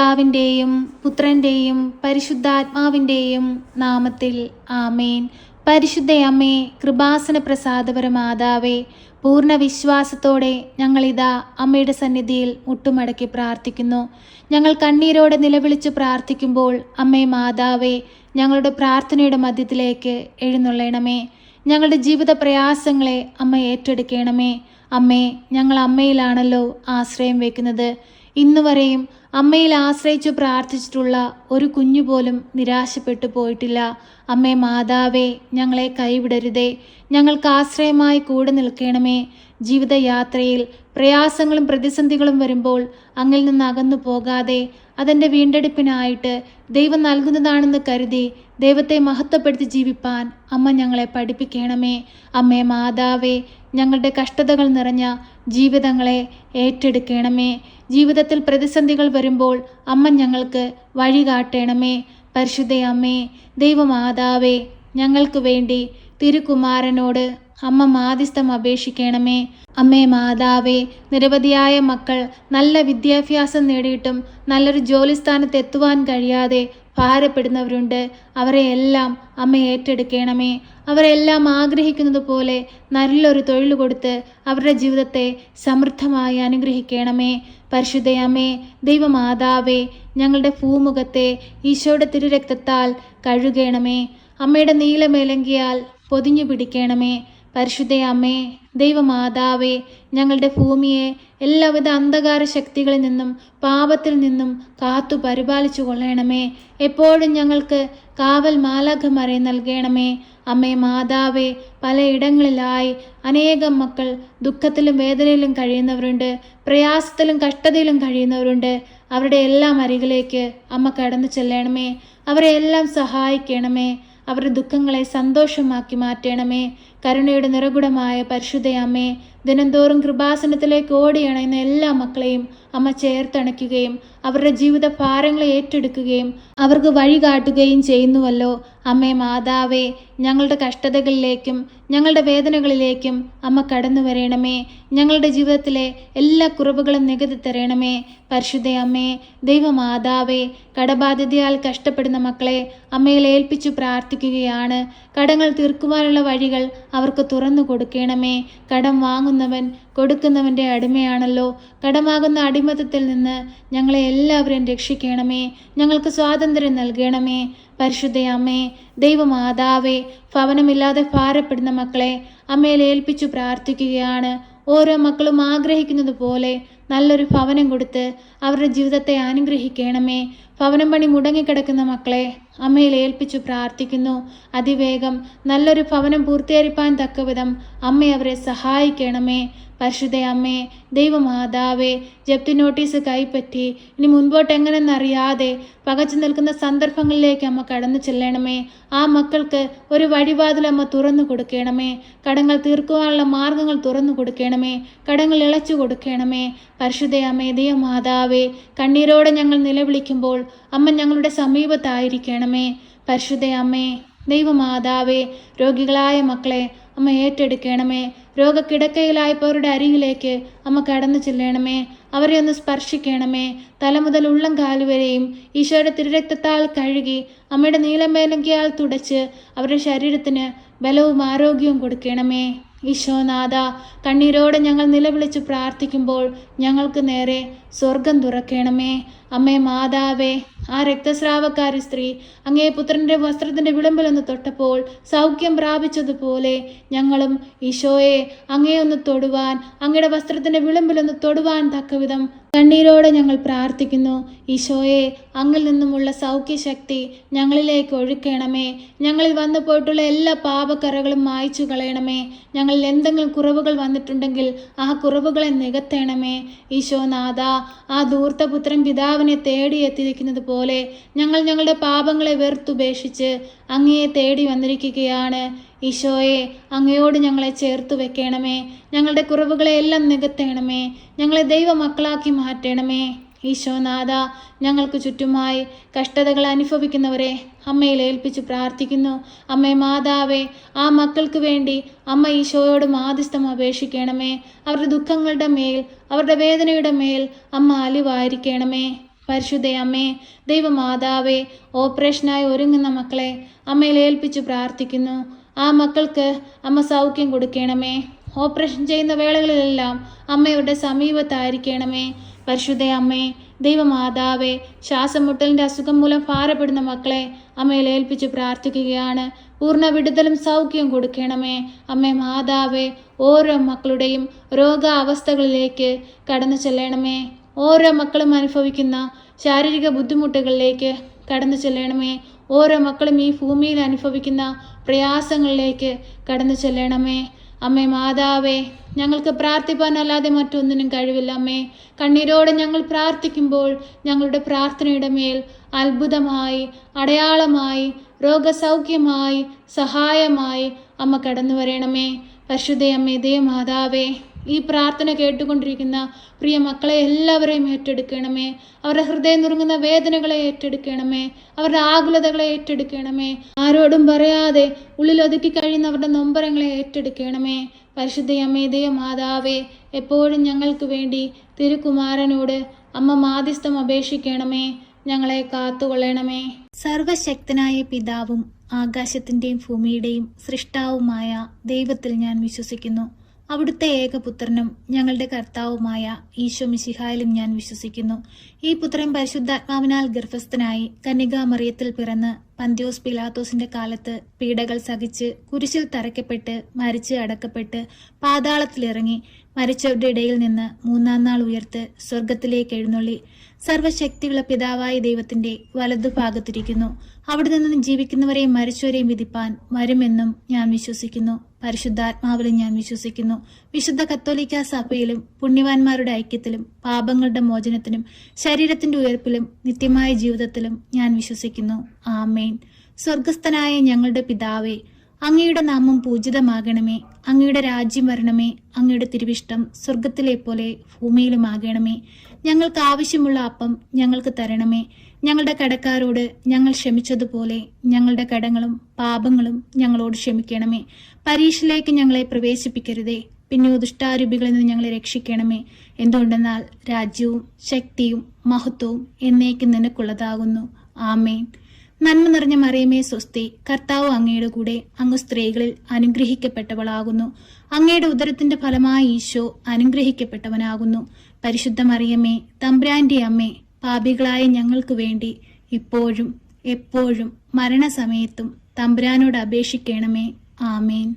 പിതാവിൻ്റെയും പുത്രൻ്റെയും പരിശുദ്ധാത്മാവിൻ്റെയും നാമത്തിൽ ആമേൻ. പരിശുദ്ധയമ്മേ, കൃപാസന പ്രസാദപരമാതാവേ, പൂർണ്ണ വിശ്വാസത്തോടെ ഞങ്ങളിതാ അമ്മയുടെ സന്നിധിയിൽ മുട്ടുമടക്കി പ്രാർത്ഥിക്കുന്നു. ഞങ്ങൾ കണ്ണീരോടെ നിലവിളിച്ച് പ്രാർത്ഥിക്കുമ്പോൾ അമ്മേ മാതാവേ, ഞങ്ങളുടെ പ്രാർത്ഥനയുടെ മധ്യത്തിലേക്ക് എഴുന്നള്ളണമേ. ഞങ്ങളുടെ ജീവിത പ്രയാസങ്ങളെ അമ്മ ഏറ്റെടുക്കണമേ. അമ്മേ, ഞങ്ങൾ അമ്മയിലാണല്ലോ ആശ്രയം വയ്ക്കുന്നത്. ഇന്നുവരെയും അമ്മയിൽ ആശ്രയിച്ചു പ്രാർത്ഥിച്ചിട്ടുള്ള ഒരു കുഞ്ഞു പോലും നിരാശപ്പെട്ടു പോയിട്ടില്ല. അമ്മേ മാതാവേ, ഞങ്ങളെ കൈവിടരുതേ. ഞങ്ങൾക്ക് ആശ്രയമായി കൂടെ നിൽക്കണമേ. ജീവിതയാത്രയിൽ പ്രയാസങ്ങളും പ്രതിസന്ധികളും വരുമ്പോൾ അങ്ങിൽ നിന്ന് അകന്നു പോകാതെ അതിൻ്റെ വീണ്ടെടുപ്പിനായിട്ട് ദൈവം നൽകുന്നതാണെന്ന് കരുതി ദൈവത്തെ മഹത്വപ്പെടുത്തി ജീവിപ്പാൻ അമ്മ ഞങ്ങളെ പഠിപ്പിക്കണമേ. അമ്മേ മാതാവേ, ഞങ്ങളുടെ കഷ്ടതകൾ നിറഞ്ഞ ജീവിതങ്ങളെ ഏറ്റെടുക്കണമേ. ജീവിതത്തിൽ പ്രതിസന്ധികൾ വരുമ്പോൾ അമ്മ ഞങ്ങൾക്ക് വഴി കാട്ടണമേ. പരിശുദ്ധയമ്മേ, ദൈവമാതാവേ, ഞങ്ങൾക്ക് വേണ്ടി തിരുകുമാരനോട് അമ്മ മാധ്യസ്ഥം അപേക്ഷിക്കണമേ. അമ്മേ മാതാവേ, നിരവധിയായ മക്കൾ നല്ല വിദ്യാഭ്യാസം നേടിയിട്ടും നല്ലൊരു ജോലിസ്ഥാനത്ത് എത്തുവാൻ കഴിയാതെ ഭാരപ്പെടുന്നവരുണ്ട്. അവരെ എല്ലാം അമ്മ ഏറ്റെടുക്കണമേ. അവരെല്ലാം ആഗ്രഹിക്കുന്നത് പോലെ നല്ലൊരു തൊഴിൽ കൊടുത്ത് അവരുടെ ജീവിതത്തെ സമൃദ്ധമായി അനുഗ്രഹിക്കണമേ. പരിശുദ്ധയമ്മേ, ദൈവമാതാവേ, ഞങ്ങളുടെ ഭൂമുഖത്തെ ഈശോയുടെ തിരുരക്തത്താൽ കഴുകണമേ. അമ്മയുടെ നീലമേലങ്കിയാൽ പൊതിഞ്ഞു പിടിക്കണമേ. പരിശുദ്ധയമ്മേ, ദൈവമാതാവേ, ഞങ്ങളുടെ ഭൂമിയെ എല്ലാവിധ അന്ധകാര ശക്തികളിൽ നിന്നും പാപത്തിൽ നിന്നും കാത്തു പരിപാലിച്ചു കൊള്ളണമേ. എപ്പോഴും ഞങ്ങൾക്ക് കാവൽ മാലാഖമാരെ നൽകണമേ. അമ്മേ മാതാവേ, പലയിടങ്ങളിലായി അനേകം മക്കൾ ദുഃഖത്തിലും വേദനയിലും കഴിയുന്നവരുണ്ട്, പ്രയാസത്തിലും കഷ്ടതയിലും കഴിയുന്നവരുണ്ട്. അവരുടെ എല്ലാം അരികിലേക്ക് അമ്മ കടന്നു ചെല്ലണമേ. അവരെ എല്ലാം സഹായിക്കണമേ. അവരുടെ ദുഃഖങ്ങളെ സന്തോഷമാക്കി മാറ്റണമേ. കരുണയുടെ നിറകുടമായ പരിശുദ്ധയമ്മേ, ദിനംതോറും കൃപാസനത്തിലേക്ക് ഓടിയണയുന്ന എല്ലാ മക്കളെയും അമ്മ ചേർത്തണയ്ക്കുകയും അവരുടെ ജീവിത ഭാരങ്ങളെ ഏറ്റെടുക്കുകയും അവർക്ക് വഴി കാട്ടുകയും ചെയ്യുന്നുവല്ലോ. അമ്മേ മാതാവേ, ഞങ്ങളുടെ കഷ്ടതകളിലേക്കും ഞങ്ങളുടെ വേദനകളിലേക്കും അമ്മ കടന്നു വരണമേ. ഞങ്ങളുടെ ജീവിതത്തിലെ എല്ലാ കുറവുകളും നികത്തി തരണമേ. പരിശുദ്ധയമ്മേ, ദൈവമാതാവേ, കടബാധ്യതയാൽ കഷ്ടപ്പെടുന്ന മക്കളെ അമ്മയിൽ ഏൽപ്പിച്ചു പ്രാർത്ഥിക്കുകയാണ്. കടങ്ങൾ തീർക്കുവാനുള്ള വഴികൾ അവർക്ക് തുറന്നു കൊടുക്കണമേ. കടം വാങ്ങുന്നവൻ കൊടുക്കുന്നവൻ്റെ അടിമയാണല്ലോ. കടമാകുന്ന അടിമത്തത്തിൽ നിന്ന് ഞങ്ങളെ എല്ലാവരെയും രക്ഷിക്കണമേ. ഞങ്ങൾക്ക് സ്വാതന്ത്ര്യം നൽകണമേ. പരിശുദ്ധയമ്മേ, ദൈവമാതാവേ, ഭവനമില്ലാതെ ഭാരപ്പെടുന്ന മക്കളെ അമ്മയിൽ ഏൽപ്പിച്ചു പ്രാർത്ഥിക്കുകയാണ്. ഓരോ മക്കളും ആഗ്രഹിക്കുന്നത് പോലെ നല്ലൊരു ഭവനം കൊടുത്ത് അവരുടെ ജീവിതത്തെ അനുഗ്രഹിക്കണമേ. ഭവനം പണി മുടങ്ങിക്കിടക്കുന്ന മക്കളെ അമ്മയിൽ ഏൽപ്പിച്ചു പ്രാർത്ഥിക്കുന്നു. അതിവേഗം നല്ലൊരു ഭവനം പൂർത്തീകരിപ്പാൻ തക്കവിധം അമ്മ അവരെ സഹായിക്കണമേ. പരിശുദ്ധയമ്മേ, ദൈവമാതാവേ, ജപ്തി നോട്ടീസ് കൈപ്പറ്റി ഇനി മുൻപോട്ട് എങ്ങനെയെന്നറിയാതെ പകച്ചു നിൽക്കുന്ന സന്ദർഭങ്ങളിലേക്ക് അമ്മ കടന്നു ചെല്ലണമേ. ആ മക്കൾക്ക് ഒരു വഴിവാതിൽ അമ്മ തുറന്നു കൊടുക്കണമേ. കടങ്ങൾ തീർക്കുവാനുള്ള മാർഗങ്ങൾ തുറന്നു കൊടുക്കണമേ. കടങ്ങൾ ഇളച്ചു കൊടുക്കണമേ. പരിശുദ്ധയമ്മേ, ദൈവമാതാവേ, കണ്ണീരോടെ ഞങ്ങൾ നിലവിളിക്കുമ്പോൾ അമ്മ ഞങ്ങളുടെ സമീപത്തായിരിക്കണമേ. പരിശുദ്ധയമ്മേ, ദൈവമാതാവേ, രോഗികളായ മക്കളെ അമ്മ ഏറ്റെടുക്കണമേ. രോഗക്കിടക്കയിലായവരുടെ അരികിലേക്ക് അമ്മ കടന്നു ചെല്ലണമേ. അവരെ ഒന്ന് സ്പർശിക്കണമേ. തല മുതൽ ഉള്ളം കാലുവരെയും ഈശോയുടെ തിരുരക്തത്താൽ കഴുകി അമ്മയുടെ നീലമേലങ്കിയാൽ തുടച്ച് അവരുടെ ശരീരത്തിന് ബലവും ആരോഗ്യവും കൊടുക്കണമേ. ഈശോനാഥ, കണ്ണീരോടെ ഞങ്ങൾ നിലവിളിച്ച് പ്രാർത്ഥിക്കുമ്പോൾ ഞങ്ങൾക്ക് നേരെ സ്വർഗം തുറക്കണമേ. അമ്മേ മാതാവേ, ആ രക്തസ്രാവക്കാരി സ്ത്രീ അങ്ങേ പുത്രൻ്റെ വസ്ത്രത്തിൻ്റെ വിളമ്പിലൊന്ന് തൊട്ടപ്പോൾ സൗഖ്യം പ്രാപിച്ചതുപോലെ ഞങ്ങളും ഈശോയെ അങ്ങേ ഒന്ന് തൊടുവാൻ, അങ്ങയുടെ വസ്ത്രത്തിൻ്റെ വിളമ്പിലൊന്ന് തൊടുവാൻ തക്കവിധം കണ്ണീരോടെ ഞങ്ങൾ പ്രാർത്ഥിക്കുന്നു. ഈശോയെ, അങ്ങിൽ നിന്നുമുള്ള സൗഖ്യശക്തി ഞങ്ങളിലേക്ക് ഒഴുക്കണമേ. ഞങ്ങളിൽ വന്നു പോയിട്ടുള്ള എല്ലാ പാപക്കറകളും മായ്ച്ചു കളയണമേ. ഞങ്ങളിൽ എന്തെങ്കിലും കുറവുകൾ വന്നിട്ടുണ്ടെങ്കിൽ ആ കുറവുകളെ നികത്തണമേ. ഈശോനാഥ, ആ ധൂർത്തപുത്രൻ പിതാവിനെ തേടി എത്തിയിരിക്കുന്നത് പോലെ ഞങ്ങൾ ഞങ്ങളുടെ പാപങ്ങളെ വെറുത്തുപേക്ഷിച്ച് അങ്ങയെ തേടി വന്നിരിക്കുകയാണ്. ഈശോയെ, അങ്ങയോട് ഞങ്ങളെ ചേർത്ത് വെക്കണമേ. ഞങ്ങളുടെ കുറവുകളെ എല്ലാം നികത്തണമേ. ഞങ്ങളെ ദൈവമക്കളാക്കി മാറ്റണമേ. ഈശോനാഥ, ഞങ്ങൾക്ക് ചുറ്റുമായി കഷ്ടതകൾ അനുഭവിക്കുന്നവരെ അമ്മയിൽ ഏൽപ്പിച്ചു പ്രാർത്ഥിക്കുന്നു. അമ്മേ മാതാവേ, ആ മക്കൾക്ക് വേണ്ടി അമ്മ ഈശോയോട് മാധ്യസ്ഥം അപേക്ഷിക്കണമേ. അവരുടെ ദുഃഖങ്ങളുടെ മേൽ, അവരുടെ വേദനയുടെ മേൽ അമ്മ അലിവായിരിക്കണമേ. പരിശുദ്ധ അമ്മേ, ദൈവമാതാവേ, ഓപ്പറേഷനായി ഒരുങ്ങുന്ന മക്കളെ അമ്മയിൽ ഏൽപ്പിച്ചു പ്രാർത്ഥിക്കുന്നു. ആ മക്കൾക്ക് അമ്മ സൗഖ്യം കൊടുക്കണമേ. ഓപ്പറേഷൻ ചെയ്യുന്ന വേളകളിലെല്ലാം അമ്മയുടെ സമീപത്തായിരിക്കണമേ. പരിശുദ്ധ അമ്മേ, ദൈവമാതാവേ, ശ്വാസം മുട്ടലിൻ്റെ അസുഖം മൂലം ഭാരപ്പെടുന്ന മക്കളെ അമ്മയിൽ ഏൽപ്പിച്ച് പ്രാർത്ഥിക്കുകയാണ്. പൂർണ്ണ വിടുതലും സൗഖ്യം കൊടുക്കണമേ. അമ്മേ മാതാവേ, ഓരോ മക്കളുടെയും രോഗാവസ്ഥകളിലേക്ക് കടന്നു ചെല്ലണമേ. ഓരോ മക്കളും അനുഭവിക്കുന്ന ശാരീരിക ബുദ്ധിമുട്ടുകളിലേക്ക് കടന്നു ചെല്ലണമേ. ഓരോ മക്കളും ഈ ഭൂമിയിൽ അനുഭവിക്കുന്ന പ്രയാസങ്ങളിലേക്ക് കടന്നു ചെല്ലണമേ. അമ്മേ മാതാവേ, ഞങ്ങൾക്ക് പ്രാർത്ഥിപ്പാനല്ലാതെ മറ്റൊന്നിനും കഴിവില്ല അമ്മേ. കണ്ണീരോടെ ഞങ്ങൾ പ്രാർത്ഥിക്കുമ്പോൾ ഞങ്ങളുടെ പ്രാർത്ഥനയുടെ മേൽ അത്ഭുതമായി, അടയാളമായി, രോഗസൗഖ്യമായി, സഹായമായി അമ്മ കടന്നു വരണമേ. പരിശുദ്ധ അമ്മേ, ദൈവമാതാവേ, ഈ പ്രാർത്ഥന കേട്ടുകൊണ്ടിരിക്കുന്ന പ്രിയ മക്കളെ എല്ലാവരെയും ഏറ്റെടുക്കണമേ. അവരുടെ ഹൃദയം നുറുങ്ങുന്ന വേദനകളെ ഏറ്റെടുക്കണമേ. അവരുടെ ആകുലതകളെ ഏറ്റെടുക്കണമേ. ആരോടും പറയാതെ ഉള്ളിലൊതുക്കി കഴിയുന്നവരുടെ നൊമ്പരങ്ങളെ ഏറ്റെടുക്കണമേ. പരിശുദ്ധ അമ്മേ, ദൈവമാതാവേ, എപ്പോഴും ഞങ്ങൾക്ക് വേണ്ടി തിരുക്കുമാരനോട് അമ്മ മാധ്യസ്ഥം അപേക്ഷിക്കണമേ. ഞങ്ങളെ കാത്തുകൊള്ളണമേ. സർവശക്തനായ പിതാവും ആകാശത്തിൻ്റെയും ഭൂമിയുടെയും സൃഷ്ടാവുമായ ദൈവത്തിൽ ഞാൻ വിശ്വസിക്കുന്നു. അവിടുത്തെ ഏകപുത്രനും ഞങ്ങളുടെ കർത്താവുമായ ഈശോ മിശിഹായിലും ഞാൻ വിശ്വസിക്കുന്നു. ഈ പുത്രൻ പരിശുദ്ധാത്മാവിനാൽ ഗർഭസ്ഥനായി കന്യകാമറിയത്തിൽ പിറന്ന് പന്ത്യോസ് പിലാത്തോസിന്റെ കാലത്ത് പീഡകൾ സഹിച്ച് കുരിശിൽ തറയ്ക്കപ്പെട്ട് മരിച്ച് അടക്കപ്പെട്ട് പാതാളത്തിലിറങ്ങി മരിച്ചവരുടെ ഇടയിൽ നിന്ന് മൂന്നാം നാൾ ഉയർത്ത് സ്വർഗത്തിലേക്ക് എഴുന്നള്ളി സർവശക്തിയുള്ള പിതാവായ ദൈവത്തിന്റെ വലതുഭാഗത്തിരിക്കുന്നു. അവിടെ നിന്ന് ജീവിക്കുന്നവരെയും മരിച്ചവരെയും വിധിപ്പാൻ വരുമെന്നും ഞാൻ വിശ്വസിക്കുന്നു. പരിശുദ്ധാത്മാവിലും ഞാൻ വിശ്വസിക്കുന്നു. വിശുദ്ധ കത്തോലിക്ക സഭയിലും പുണ്യവാന്മാരുടെ ഐക്യത്തിലും പാപങ്ങളുടെ മോചനത്തിനും ശരീരത്തിന്റെ ഉയർപ്പിലും നിത്യമായ ജീവിതത്തിലും ഞാൻ വിശ്വസിക്കുന്നു. ആമേൻ. സ്വർഗസ്ഥനായ ഞങ്ങളുടെ പിതാവേ, അങ്ങയുടെ നാമം പൂജിതമാകണമേ. അങ്ങയുടെ രാജ്യം വരണമേ. അങ്ങയുടെ തിരുവിഷ്ടം സ്വർഗത്തിലെ പോലെ ഭൂമിയിലുമാകണമേ. ഞങ്ങൾക്ക് ആവശ്യമുള്ള അപ്പം ഞങ്ങൾക്ക് തരണമേ. ഞങ്ങളുടെ കടക്കാരോട് ഞങ്ങൾ ക്ഷമിച്ചതുപോലെ ഞങ്ങളുടെ കടങ്ങളും പാപങ്ങളും ഞങ്ങളോട് ക്ഷമിക്കണമേ. പരീക്ഷയിലേക്ക് ഞങ്ങളെ പ്രവേശിപ്പിക്കരുതേ, പിന്നെ ദുഷ്ടാരൂപികളിൽ നിന്ന് ഞങ്ങളെ രക്ഷിക്കണമേ. എന്തുകൊണ്ടെന്നാൽ രാജ്യവും ശക്തിയും മഹത്വവും എന്നേക്കും നിനക്കുള്ളതാകുന്നു. ആമേൻ. നന്മ നിറഞ്ഞ മറിയമേ സ്വസ്തി, കർത്താവ് അങ്ങയുടെ കൂടെ, അങ്ങ് സ്ത്രീകളിൽ അനുഗ്രഹിക്കപ്പെട്ടവളാകുന്നു. അങ്ങയുടെ ഉദരത്തിന്റെ ഫലമായ ഈശോ അനുഗ്രഹിക്കപ്പെട്ടവനാകുന്നു. പരിശുദ്ധ മറിയമേ, തമ്പുരാന്റെ അമ്മേ, പാപികളായ ഞങ്ങൾക്ക് വേണ്ടി ഇപ്പോഴും എപ്പോഴും മരണസമയത്തും തമ്പുരാനോട് അപേക്ഷിക്കണമേ. ആമേൻ.